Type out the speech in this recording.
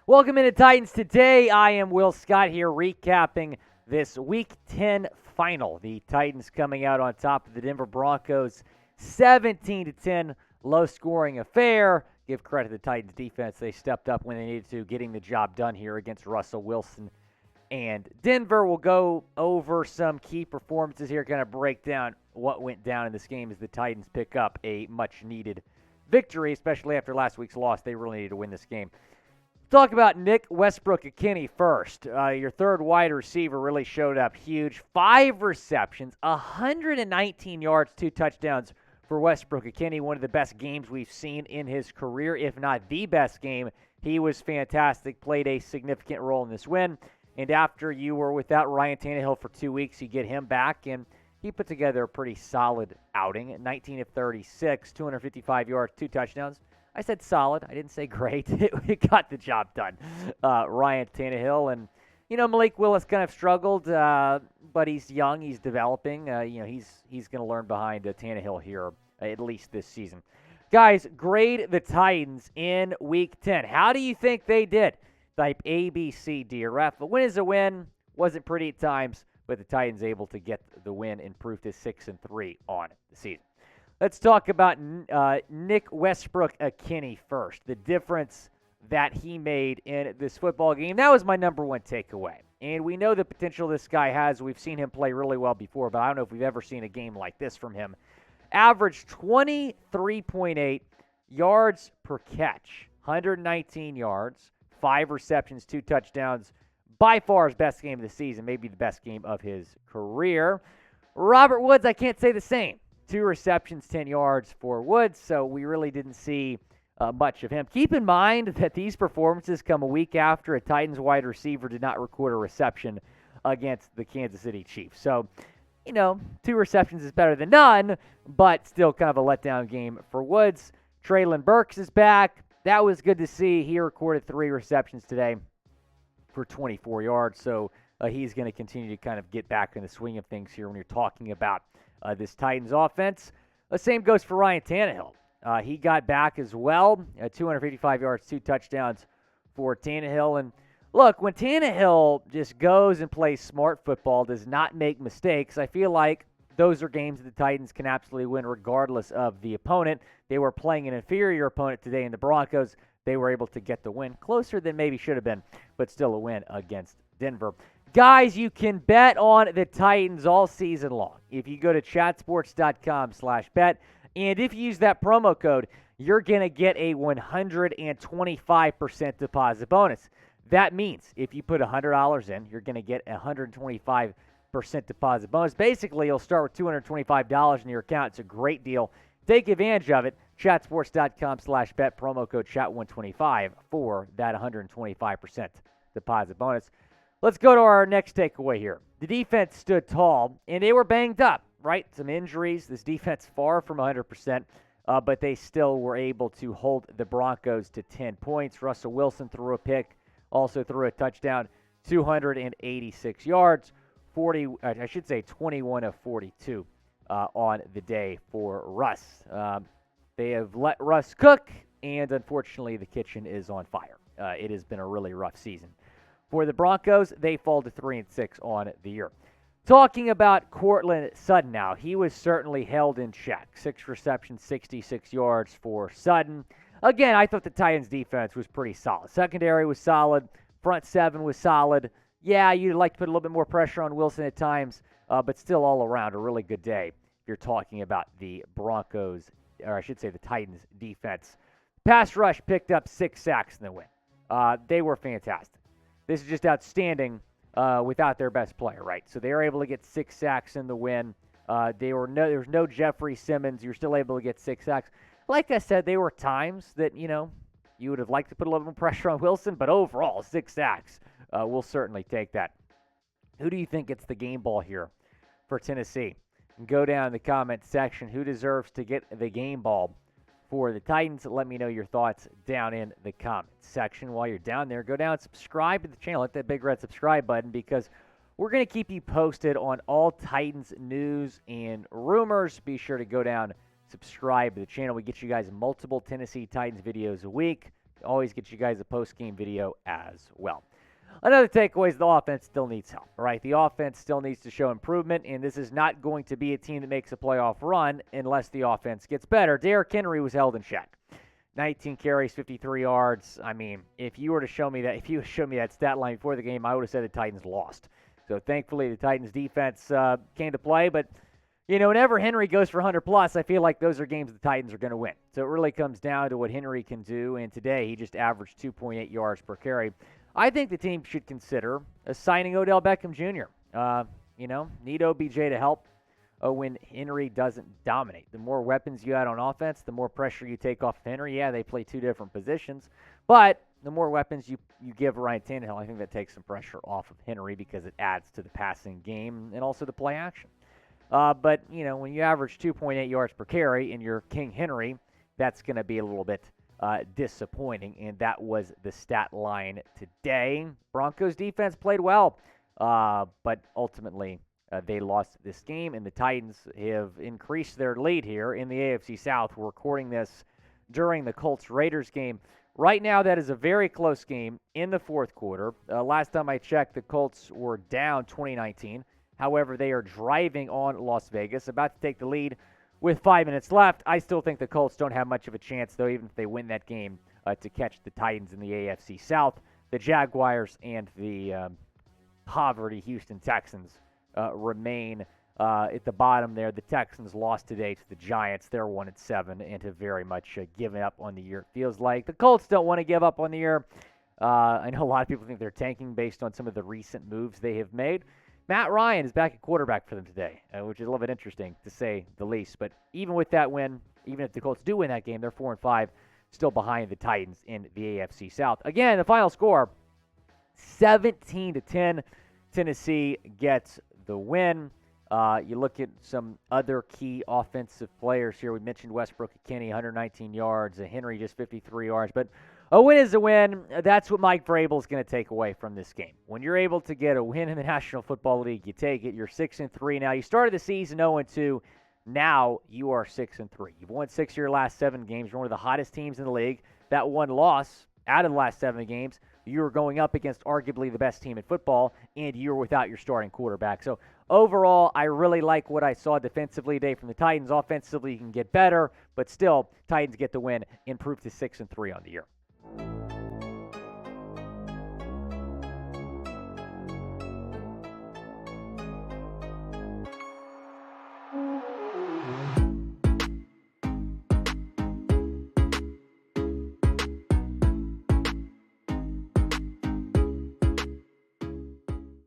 Welcome into Titans Today. I am Will Scott here recapping this Week 10 final. The Titans coming out on top of the Denver Broncos, 17-10, low-scoring affair. Give credit to the Titans defense. They stepped up when they needed to, getting the job done here against Russell Wilson and Denver. Will go over some key performances here, kind of break down what went down in this game as the Titans pick up a much-needed victory, especially after last week's loss. They really needed to win this game. Talk about Nick Westbrook-Ikhine first. Your third wide receiver really showed up huge. 5 receptions, 119 yards, 2 touchdowns for Westbrook-Ikhine. One of the best games we've seen in his career, if not the best game. He was fantastic, played a significant role in this win. And after you were without Ryan Tannehill for 2 weeks, you get him back, and he put together a pretty solid outing. 19 of 36, 255 yards, 2 touchdowns. I said solid. I didn't say great. It got the job done. Ryan Tannehill and, Malik Willis kind of struggled, but he's young. He's developing. He's going to learn behind Tannehill here, at least this season. Guys, grade the Titans in Week 10. How do you think they did? Type A, B, C, D, or F. A win is a win. Wasn't pretty at times, but the Titans able to get the win and prove to 6-3 on the season. Let's talk about Nick Westbrook-Ikhine first. The difference that he made in this football game. That was my number one takeaway. And we know the potential this guy has. We've seen him play really well before, but I don't know if we've ever seen a game like this from him. Averaged 23.8 yards per catch, 119 yards, 5 receptions, 2 touchdowns. By far his best game of the season, maybe the best game of his career. Robert Woods, I can't say the same. 2 receptions, 10 yards for Woods, so we really didn't see much of him. Keep in mind that these performances come a week after a Titans wide receiver did not record a reception against the Kansas City Chiefs. So, 2 receptions is better than none, but still kind of a letdown game for Woods. Treylon Burks is back. That was good to see. He recorded 3 receptions today for 24 yards, so he's going to continue to kind of get back in the swing of things here when you're talking about this Titans offense. The same goes for Ryan Tannehill. He got back as well, 255 yards, 2 touchdowns for Tannehill. And look, when Tannehill just goes and plays smart football, does not make mistakes, I feel like those are games that the Titans can absolutely win regardless of the opponent. They were playing an inferior opponent today in the Broncos. They were able to get the win, closer than maybe should have been, but still a win against Denver. Guys, you can bet on the Titans all season long if you go to chatsports.com/bet. And if you use that promo code, you're going to get a 125% deposit bonus. That means if you put $100 in, you're going to get a 125% deposit bonus. Basically, you'll start with $225 in your account. It's a great deal. Take advantage of it. Chatsports.com/bet, promo code chat125 for that 125% deposit bonus. Let's go to our next takeaway here. The defense stood tall, and they were banged up, right? Some injuries. This defense far from 100%, but they still were able to hold the Broncos to 10 points. Russell Wilson threw a pick, also threw a touchdown, 286 yards, 21 of 42 on the day for Russ. They have let Russ cook, and unfortunately the kitchen is on fire. It has been a really rough season. For the Broncos, they fall to 3-6 on the year. Talking about Courtland Sutton now, he was certainly held in check. 6 receptions, 66 yards for Sutton. Again, I thought the Titans' defense was pretty solid. Secondary was solid. Front 7 was solid. Yeah, you'd like to put a little bit more pressure on Wilson at times, but still all around a really good day if you're talking about the Broncos, or I should say the Titans' defense. Pass rush picked up 6 sacks in the win. They were fantastic. This is just outstanding without their best player, right? So they were able to get 6 sacks in the win. There was no Jeffrey Simmons. You're still able to get 6 sacks. Like I said, there were times that, you would have liked to put a little more pressure on Wilson, but overall, 6 sacks. We'll certainly take that. Who do you think gets the game ball here for Tennessee? Go down in the comment section. Who deserves to get the game ball for the Titans? Let me know your thoughts down in the comment section. While you're down there, go down and subscribe to the channel. Hit that big red subscribe button because we're going to keep you posted on all Titans news and rumors. Be sure to go down, subscribe to the channel. We get you guys multiple Tennessee Titans videos a week. always get you guys a post-game video as well. Another takeaway is the offense still needs help, right? The offense still needs to show improvement, and this is not going to be a team that makes a playoff run unless the offense gets better. Derrick Henry was held in check. 19 carries, 53 yards. I mean, if you showed me that stat line before the game, I would have said the Titans lost. So thankfully, the Titans defense came to play. But, whenever Henry goes for 100+, I feel like those are games the Titans are going to win. So it really comes down to what Henry can do. And today, he just averaged 2.8 yards per carry. I think the team should consider assigning Odell Beckham Jr. Need OBJ to help when Henry doesn't dominate. The more weapons you add on offense, the more pressure you take off of Henry. Yeah, they play two different positions, but the more weapons you give Ryan Tannehill, I think that takes some pressure off of Henry because it adds to the passing game and also the play action. But, when you average 2.8 yards per carry and you're King Henry, that's going to be a little bit disappointing, and that was the stat line today. Broncos defense played well, but ultimately they lost this game, and the Titans have increased their lead here in the AFC South. We're recording this during the Colts-Raiders game. Right now, that is a very close game in the fourth quarter. Last time I checked, the Colts were down 2019. However, they are driving on Las Vegas, about to take the lead with 5 minutes left. I still think the Colts don't have much of a chance, though, even if they win that game, to catch the Titans in the AFC South. The Jaguars and the poverty Houston Texans remain at the bottom there. The Texans lost today to the Giants. They're 1-7 and have very much given up on the year, it feels like. The Colts don't want to give up on the year. I know a lot of people think they're tanking based on some of the recent moves they have made. Matt Ryan is back at quarterback for them today, which is a little bit interesting to say the least. But even with that win, even if the Colts do win that game, they're 4-5, still behind the Titans in the AFC South. Again, the final score, 17-10. Tennessee gets the win. You look at some other key offensive players here. We mentioned Westbrook-Ikhine, 119 yards. Henry, just 53 yards. But a win is a win. That's what Mike Vrabel is going to take away from this game. When you're able to get a win in the National Football League, you take it. You're 6-3 now. You started the season 0-2. Now you are 6-3. You've won 6 of your last 7 games. You're one of the hottest teams in the league. That one loss out of the last 7 games, you were going up against arguably the best team in football, and you were without your starting quarterback. So overall, I really like what I saw defensively today from the Titans. Offensively, you can get better, but still, Titans get the win, improve to 6-3 on the year.